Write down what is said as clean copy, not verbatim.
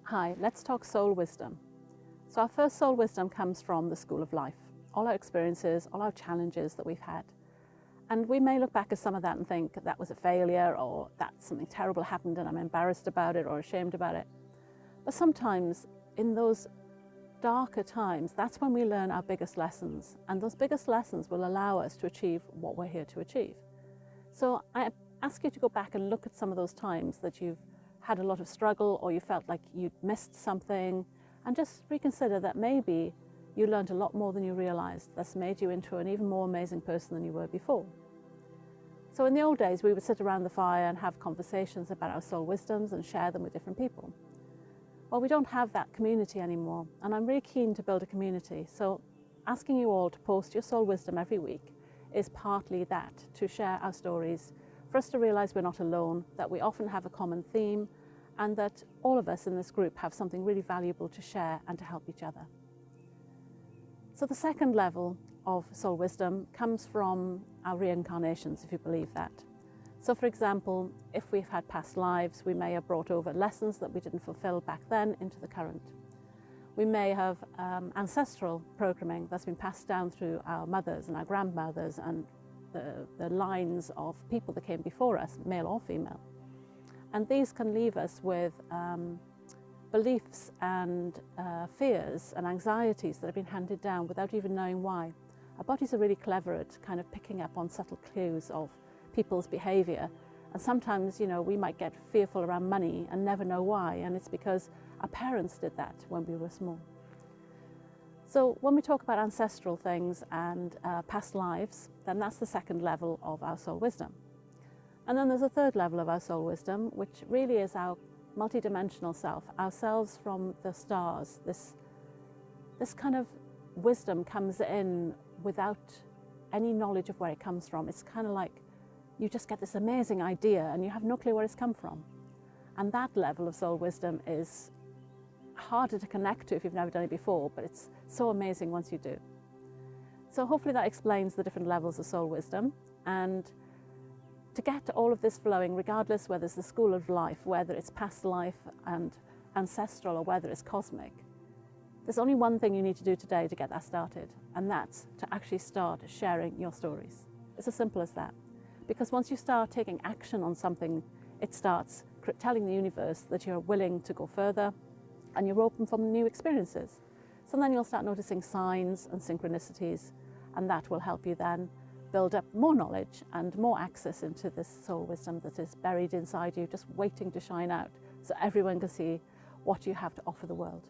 Hi, let's talk soul wisdom. So our first soul wisdom comes from the school of life. All our experiences, all our challenges that we've had. And we may look back at some of that and think that was a failure, or that something terrible happened and I'm embarrassed about it or ashamed about it. But sometimes in those darker times, that's when we learn our biggest lessons. And those biggest lessons will allow us to achieve what we're here to achieve. So I ask you to go back and look at some of those times that you've had a lot of struggle, or you felt like you'd missed something, and just reconsider that maybe you learned a lot more than you realized. That's made you into an even more amazing person than you were before. So in the old days, we would sit around the fire and have conversations about our soul wisdoms and share them with different people. Well, we don't have that community anymore, and I'm really keen to build a community. So asking you all to post your soul wisdom every week is partly that, to share our stories, for us to realize we're not alone, that we often have a common theme, and that all of us in this group have something really valuable to share and to help each other. So the second level of soul wisdom comes from our reincarnations, if you believe that. So for example, if we've had past lives, we may have brought over lessons that we didn't fulfill back then into the current. We may have ancestral programming that's been passed down through our mothers and our grandmothers and the lines of people that came before us, male or female. And these can leave us with beliefs and fears and anxieties that have been handed down without even knowing why. Our bodies are really clever at kind of picking up on subtle clues of people's behaviour. And sometimes, we might get fearful around money and never know why. And it's because our parents did that when we were small. So when we talk about ancestral things and past lives, then that's the second level of our soul wisdom. And then there's a third level of our soul wisdom, which really is our multidimensional self, ourselves from the stars. This kind of wisdom comes in without any knowledge of where it comes from. It's kind of like you just get this amazing idea and you have no clue where it's come from. And that level of soul wisdom is harder to connect to if you've never done it before, but it's so amazing once you do. So hopefully that explains the different levels of soul wisdom. And to get all of this flowing, regardless whether it's the school of life, whether it's past life and ancestral, or whether it's cosmic, there's only one thing you need to do today to get that started, and that's to actually start sharing your stories. It's as simple as that. Because once you start taking action on something, it starts telling the universe that you're willing to go further and you're open for new experiences. So then you'll start noticing signs and synchronicities, and that will help you then build up more knowledge and more access into this soul wisdom that is buried inside you, just waiting to shine out so everyone can see what you have to offer the world.